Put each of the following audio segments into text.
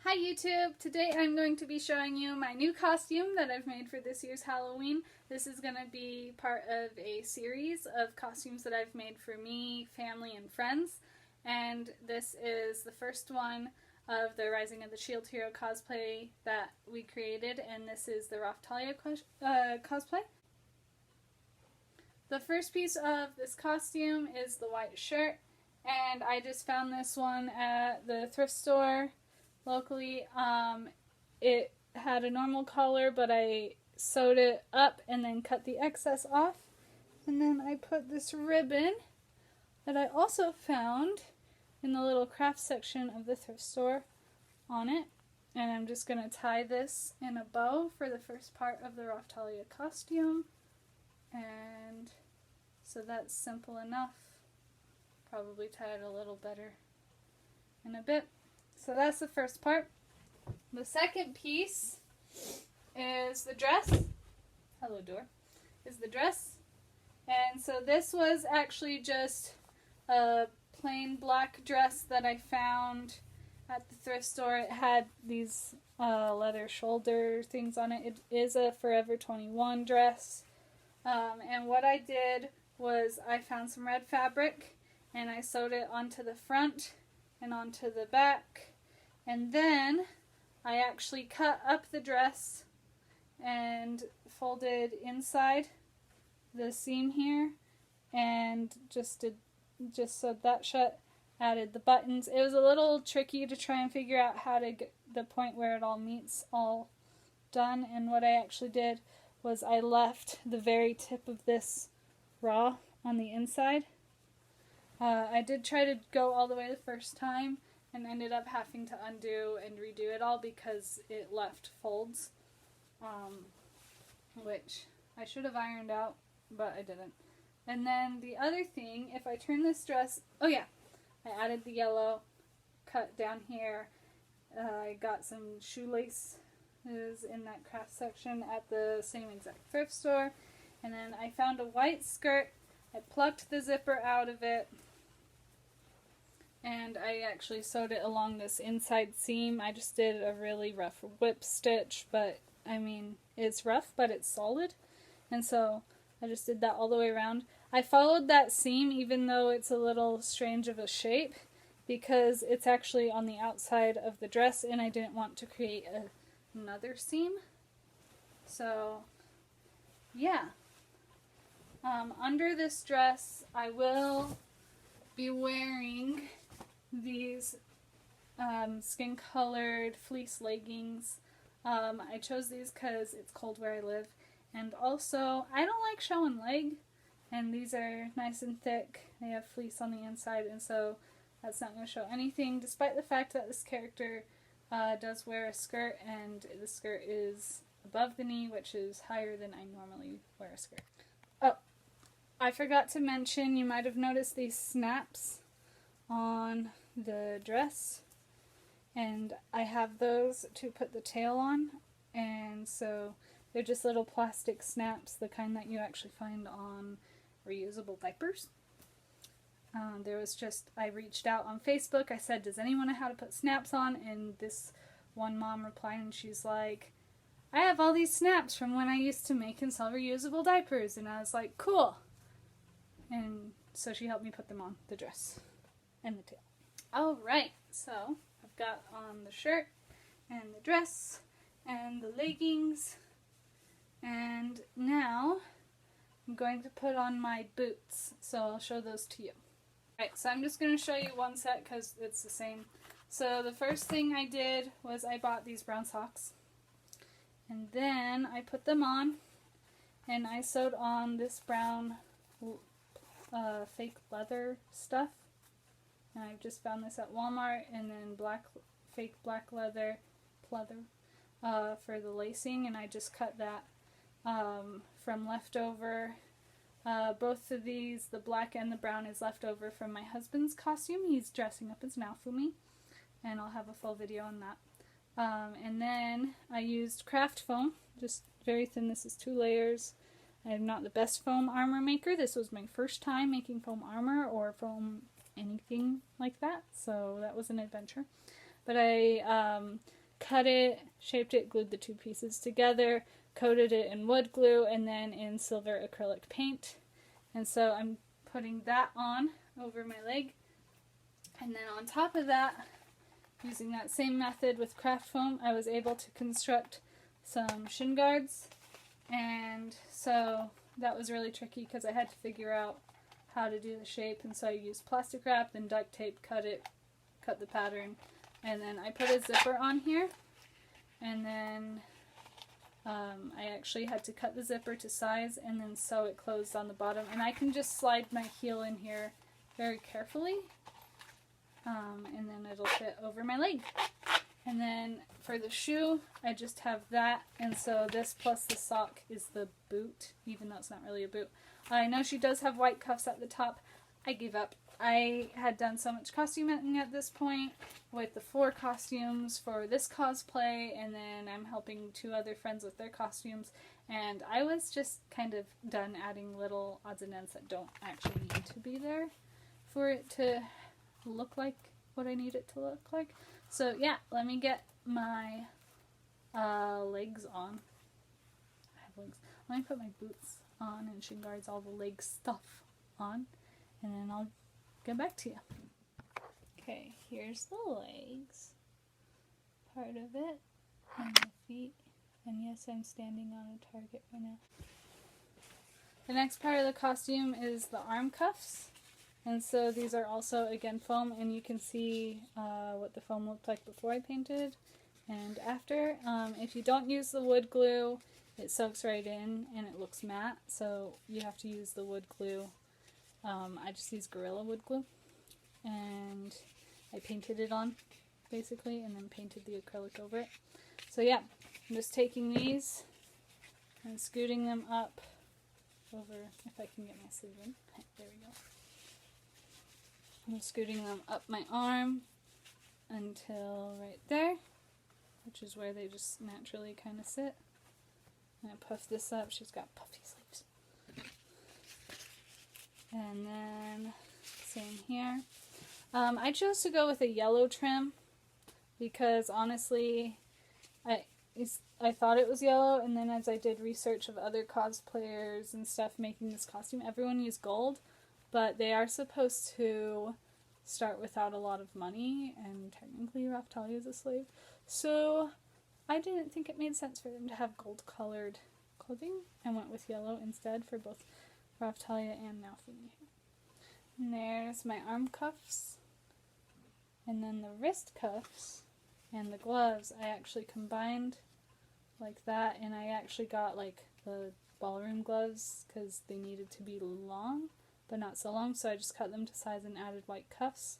Hi YouTube! Today I'm going to be showing you my new costume that I've made for this year's Halloween. This is going to be part of a series of costumes that I've made for me, family, and friends. And this is the first one of the Rising of the Shield Hero cosplay that we created, and this is the Raphtalia cosplay. The first piece of this costume is the white shirt, and I just found this one at the thrift store locally. It had a normal collar, but I sewed it up and then cut the excess off. And then I put this ribbon that I also found in the little craft section of the thrift store on it. And I'm just going to tie this in a bow for the first part of the Raphtalia costume. And so that's simple enough. Probably tie it a little better in a bit. So that's the first part. The second piece is the dress. Hello, door. Is the dress. And so this was actually just a plain black dress that I found at the thrift store. It had these leather shoulder things on it. It is a Forever 21 dress. And what I did was I found some red fabric and I sewed it onto the front and onto the back, and then I actually cut up the dress and folded inside the seam here and just sewed that shut, added the buttons. It was a little tricky to try and figure out how to get the point where it all meets all done, and what I actually did was I left the very tip of this raw on the inside. I did try to go all the way the first time and ended up having to undo and redo it all because it left folds, which I should have ironed out, but I didn't. And then the other thing, if I turn this dress, oh yeah, I added the yellow cut down here. I got some shoelaces in that craft section at the same exact thrift store. And then I found a white skirt. I plucked the zipper out of it, and I actually sewed it along this inside seam. I just did a really rough whip stitch, but I mean, it's rough, but it's solid. And so I just did that all the way around. I followed that seam even though it's a little strange of a shape because it's actually on the outside of the dress and I didn't want to create another seam. So, yeah. Under this dress, I will be wearing these skin-colored fleece leggings. I chose these because it's cold where I live, and also I don't like showing leg, and these are nice and thick. They have fleece on the inside, and so that's not going to show anything, despite the fact that this character does wear a skirt, and the skirt is above the knee, which is higher than I normally wear a skirt. Oh, I forgot to mention, you might have noticed these snaps on the dress, and I have those to put the tail on, and so they're just little plastic snaps, the kind that you actually find on reusable diapers. I reached out on Facebook, I said, does anyone know how to put snaps on? And this one mom replied, and she's like, I have all these snaps from when I used to make and sell reusable diapers, and I was like, cool. And so she helped me put them on the dress and the tail. Alright, so I've got on the shirt and the dress and the leggings, and now I'm going to put on my boots, so I'll show those to you. Alright, so I'm just going to show you one set because it's the same. So the first thing I did was I bought these brown socks, and then I put them on and I sewed on this brown fake leather stuff, and I've just found this at Walmart, and then fake black leather for the lacing, and I just cut that from leftover. Both of these, the black and the brown, is leftover from my husband's costume. He's dressing up as Naofumi, and I'll have a full video on that. And then I used craft foam, just very thin. This is 2 layers. I'm not the best foam armor maker. This was my first time making foam armor or foam anything like that, so that was an adventure. But I cut it, shaped it, glued the two pieces together, coated it in wood glue, and then in silver acrylic paint. And so I'm putting that on over my leg. And then on top of that, using that same method with craft foam, I was able to construct some shin guards. And so that was really tricky because I had to figure out how to do the shape. And so I used plastic wrap, then duct tape, cut the pattern. And then I put a zipper on here. And then I actually had to cut the zipper to size and then sew it closed on the bottom. And I can just slide my heel in here very carefully. And then it'll fit over my leg. And then for the shoe, I just have that. And so this plus the sock is the boot, even though it's not really a boot. I know she does have white cuffs at the top. I gave up. I had done so much costuming at this point with the 4 costumes for this cosplay, and then I'm helping 2 other friends with their costumes, and I was just kind of done adding little odds and ends that don't actually need to be there for it to look like what I need it to look like. So yeah, let me get my legs on. I have legs. Let me put my boots on and shin guards, all the leg stuff on, and then I'll get back to you. Okay, here's the legs, part of it, and the feet, and yes, I'm standing on a target right now. The next part of the costume is the arm cuffs, and so these are also, again, foam, and you can see what the foam looked like before I painted and after. If you don't use the wood glue, it soaks right in and it looks matte, so you have to use the wood glue. I just used Gorilla wood glue, and I painted it on, basically, and then painted the acrylic over it. So yeah, I'm just taking these and scooting them up over, if I can get my sleeve in. There we go. I'm scooting them up my arm until right there, which is where they just naturally kind of sit. And I puff this up. She's got puffy sleeves. And then, same here. I chose to go with a yellow trim because honestly, I thought it was yellow, and then as I did research of other cosplayers and stuff making this costume, everyone used gold, but they are supposed to start without a lot of money, and technically Raphtalia is a slave, so I didn't think it made sense for them to have gold-colored clothing. I went with yellow instead for both Raphtalia and now Fumi. And there's my arm cuffs. And then the wrist cuffs and the gloves I actually combined like that, and I actually got like the ballroom gloves because they needed to be long but not so long, so I just cut them to size and added white cuffs,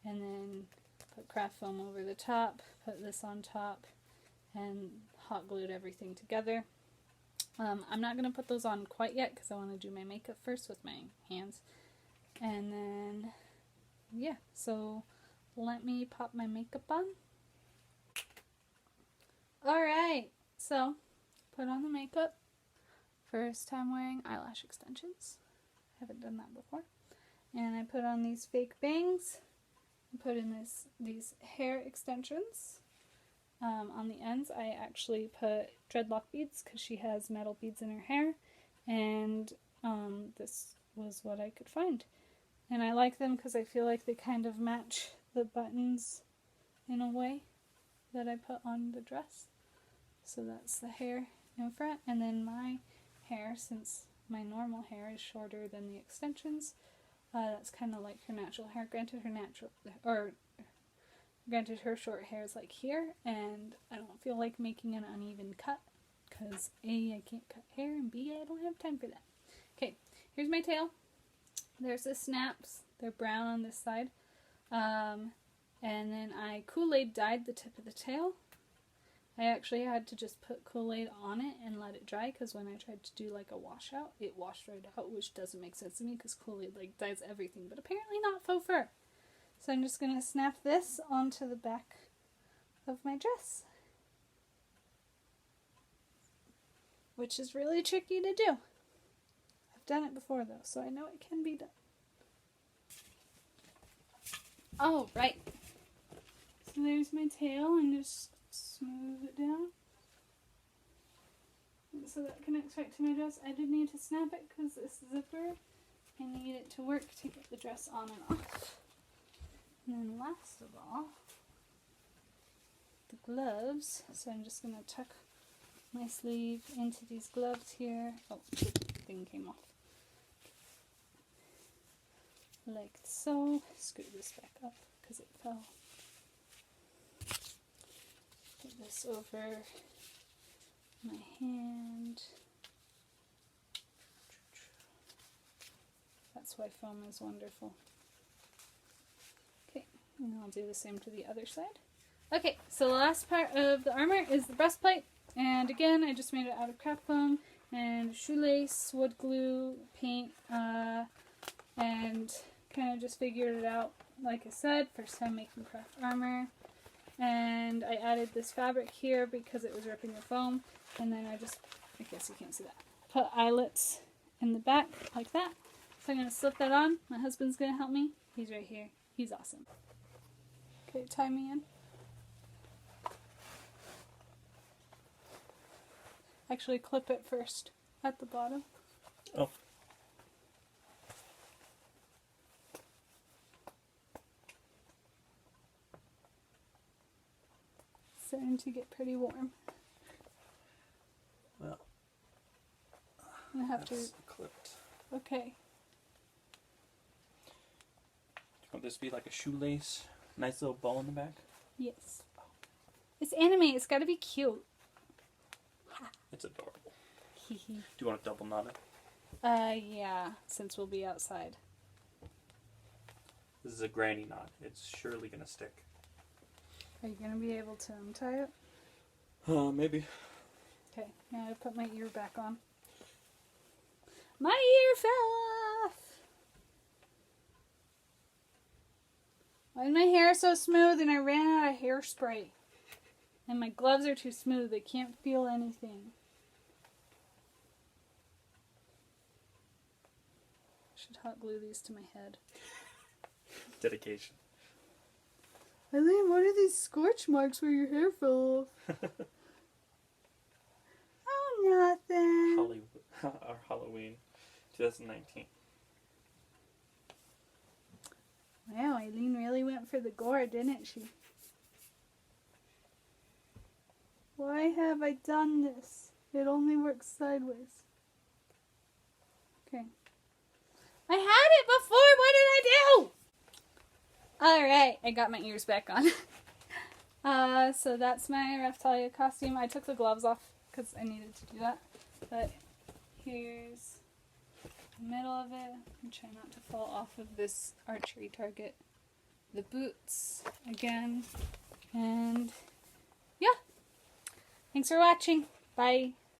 and then put craft foam over the top, put this on top, and hot glued everything together. I'm not going to put those on quite yet because I want to do my makeup first with my hands. And then, yeah, so let me pop my makeup on. Alright, so put on the makeup. First time wearing eyelash extensions. I haven't done that before. And I put on these fake bangs. I put in these hair extensions. On the ends, I actually put dreadlock beads because she has metal beads in her hair, and this was what I could find. And I like them because I feel like they kind of match the buttons in a way that I put on the dress. So that's the hair in front, and then my hair, since my normal hair is shorter than the extensions, that's kind of like her natural hair. Granted, her short hair is like here, and I don't feel like making an uneven cut, because A, I can't cut hair, and B, I don't have time for that. Okay, here's my tail. There's the snaps. They're brown on this side. And then I Kool-Aid dyed the tip of the tail. I actually had to just put Kool-Aid on it and let it dry, because when I tried to do like a washout, it washed right out, which doesn't make sense to me, because Kool-Aid like dyes everything, but apparently not faux fur. So I'm just going to snap this onto the back of my dress, which is really tricky to do. I've done it before though, so I know it can be done. Oh, right. So there's my tail. I'm just smooth it down. So that connects right to my dress. I did need to snap it because this zipper, I need it to work to get the dress on and off. And then last of all, the gloves. So I'm just going to tuck my sleeve into these gloves here. Oh, the thing came off. Like so. Screw this back up because it fell. Put this over my hand. That's why foam is wonderful. Okay, and I'll do the same to the other side. Okay, so the last part of the armor is the breastplate. And again, I just made it out of craft foam and shoelace, wood glue, paint, and kind of just figured it out. Like I said, first time making craft armor. And I added this fabric here because it was ripping the foam. And then I guess you can't see that, put eyelets in the back like that. So I'm going to slip that on. My husband's going to help me. He's right here. He's awesome. Okay, tie me in. Actually, clip it first at the bottom. Oh. Starting to get pretty warm. Well, I have to. Clipped. Okay. Do you want this to be like a shoelace? Nice little bow in the back? Yes. It's anime. It's got to be cute. It's adorable. Do you want it double knotted? Yeah, since we'll be outside. This is a granny knot. It's surely going to stick. Are you going to be able to untie it? Maybe. Okay, now I put my ear back on. My ear fell off! Why is my hair so smooth and I ran out of hairspray? And my gloves are too smooth, they can't feel anything. I should hot glue these to my head. Dedication. Eileen, what are these scorch marks where your hair fell off? Oh, nothing. Our Halloween 2019. Wow, Eileen really went for the gore, didn't she? Why have I done this? It only works sideways. Okay. I had it before! What did I do? Alright, I got my ears back on. So that's my Raphtalia costume. I took the gloves off because I needed to do that. But here's the middle of it. I'm trying not to fall off of this archery target. The boots again. And yeah. Thanks for watching. Bye.